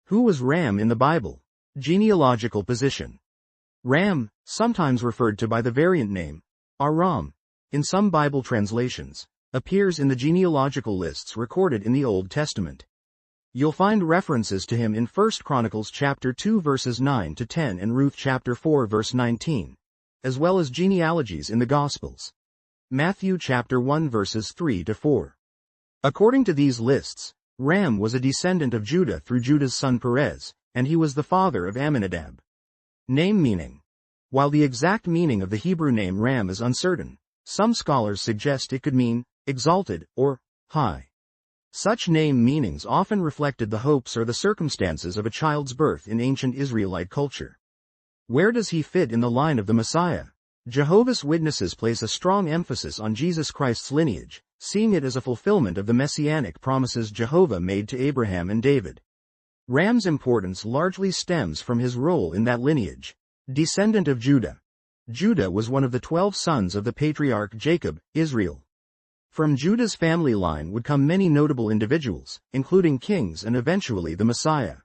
Who was Ram in the Bible? Genealogical position. Ram, sometimes referred to by the variant name, Aram, in some Bible translations, appears in the genealogical lists recorded in the Old Testament. You'll find references to him in 1 Chronicles chapter 2 verses 9 to 10 and Ruth chapter 4 verse 19, as well as genealogies in the Gospels. Matthew chapter 1 verses 3 to 4. According to these lists, Ram was a descendant of Judah through Judah's son Perez, and he was the father of Amminadab. Name meaning. While the exact meaning of the Hebrew name Ram is uncertain, some scholars suggest it could mean exalted or high. Such name meanings often reflected the hopes or the circumstances of a child's birth in ancient Israelite culture. Where does he fit in the line of the Messiah? Jehovah's Witnesses place a strong emphasis on Jesus Christ's lineage, seeing it as a fulfillment of the messianic promises Jehovah made to Abraham and David. Ram's importance largely stems from his role in that lineage. Descendant of Judah. Judah was one of the 12 sons of the patriarch Jacob, Israel. From Judah's family line would come many notable individuals, including kings and eventually the Messiah.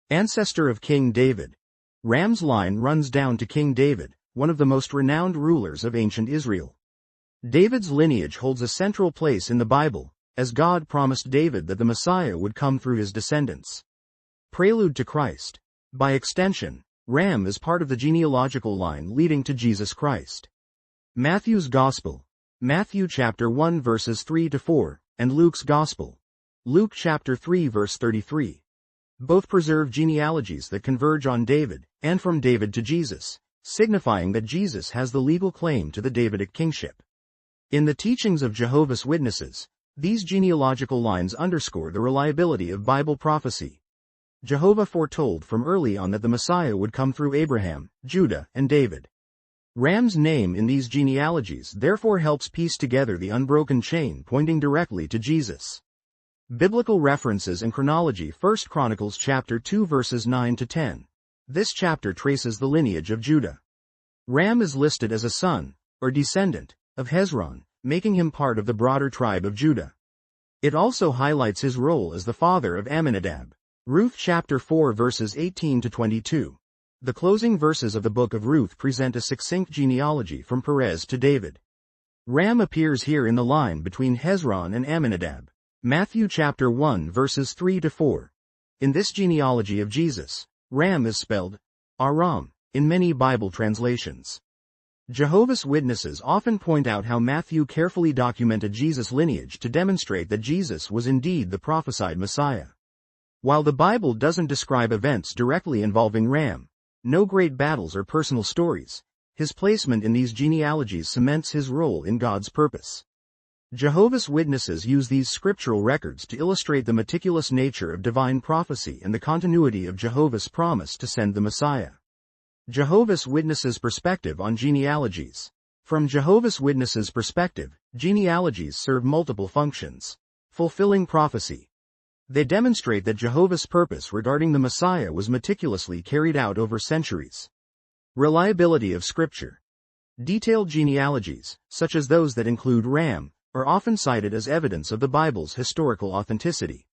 Ancestor of King David. Ram's line runs down to King David, one of the most renowned rulers of ancient Israel. David's lineage holds a central place in the Bible, as God promised David that the Messiah would come through his descendants. Prelude to Christ. By extension, Ram is part of the genealogical line leading to Jesus Christ. Matthew's Gospel. Matthew chapter 1 verses 3 to 4, and Luke's Gospel. Luke chapter 3 verse 33. Both preserve genealogies that converge on David, and from David to Jesus, signifying that Jesus has the legal claim to the Davidic kingship. In the teachings of Jehovah's Witnesses, these genealogical lines underscore the reliability of Bible prophecy. Jehovah foretold from early on that the Messiah would come through Abraham, Judah, and David. Ram's name in these genealogies therefore helps piece together the unbroken chain pointing directly to Jesus. Biblical references and chronology. 1 Chronicles chapter 2 verses 9 to 10. This chapter traces the lineage of Judah. Ram is listed as a son, or descendant, of Hezron, making him part of the broader tribe of Judah. It also highlights his role as the father of Amminadab. Ruth chapter 4 verses 18 to 22. The closing verses of the book of Ruth present a succinct genealogy from Perez to David. Ram appears here in the line between Hezron and Amminadab. Matthew chapter 1 verses 3 to 4. In this genealogy of Jesus, Ram is spelled Aram in many Bible translations. Jehovah's Witnesses often point out how Matthew carefully documented Jesus' lineage to demonstrate that Jesus was indeed the prophesied Messiah. While the Bible doesn't describe events directly involving Ram, no great battles or personal stories, his placement in these genealogies cements his role in God's purpose. Jehovah's Witnesses use these scriptural records to illustrate the meticulous nature of divine prophecy and the continuity of Jehovah's promise to send the Messiah. Jehovah's Witnesses' perspective on genealogies. From Jehovah's Witnesses' perspective, genealogies serve multiple functions. Fulfilling prophecy. They demonstrate that Jehovah's purpose regarding the Messiah was meticulously carried out over centuries. Reliability of Scripture. Detailed genealogies, such as those that include Ram, are often cited as evidence of the Bible's historical authenticity.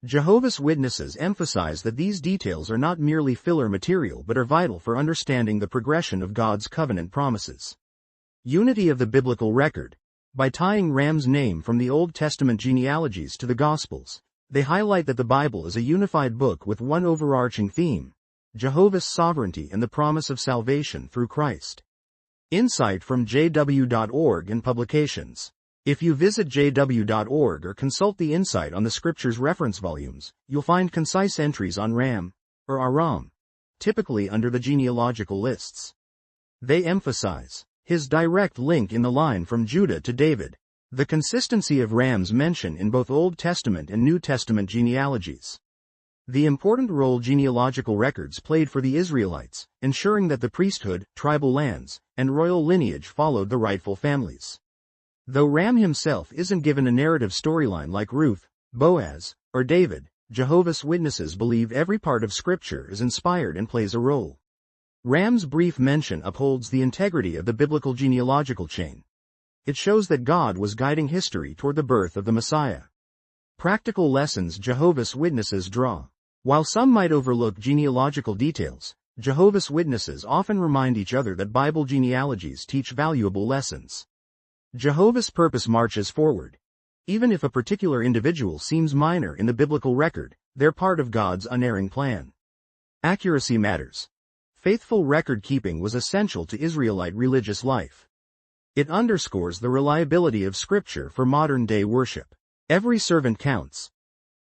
Jehovah's Witnesses emphasize that these details are not merely filler material but are vital for understanding the progression of God's covenant promises. Unity of the biblical record. By tying Ram's name from the Old Testament genealogies to the Gospels, they highlight that the Bible is a unified book with one overarching theme: Jehovah's sovereignty and the promise of salvation through Christ. Insight from jw.org and publications. If you visit jw.org or consult the Insight on the Scriptures reference volumes, you'll find concise entries on Ram, or Aram, typically under the genealogical lists. They emphasize his direct link in the line from Judah to David, the consistency of Ram's mention in both Old Testament and New Testament genealogies, the important role genealogical records played for the Israelites, ensuring that the priesthood, tribal lands, and royal lineage followed the rightful families. Though Ram himself isn't given a narrative storyline like Ruth, Boaz, or David, Jehovah's Witnesses believe every part of Scripture is inspired and plays a role. Ram's brief mention upholds the integrity of the biblical genealogical chain. It shows that God was guiding history toward the birth of the Messiah. Practical lessons Jehovah's Witnesses draw. While some might overlook genealogical details, Jehovah's Witnesses often remind each other that Bible genealogies teach valuable lessons. Jehovah's purpose marches forward. Even if a particular individual seems minor in the biblical record, they're part of God's unerring plan. Accuracy matters. Faithful record-keeping was essential to Israelite religious life. It underscores the reliability of Scripture for modern-day worship. Every servant counts.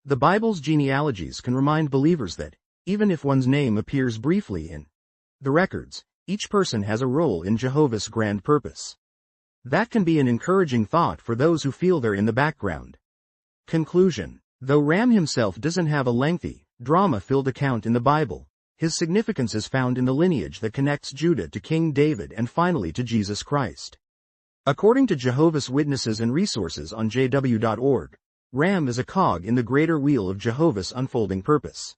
The Bible's genealogies can remind believers that, even if one's name appears briefly in the records, each person has a role in Jehovah's grand purpose. That can be an encouraging thought for those who feel they're in the background. Conclusion. Though Ram himself doesn't have a lengthy, drama-filled account in the Bible, his significance is found in the lineage that connects Judah to King David and finally to Jesus Christ. According to Jehovah's Witnesses and resources on jw.org, Ram is a cog in the greater wheel of Jehovah's unfolding purpose.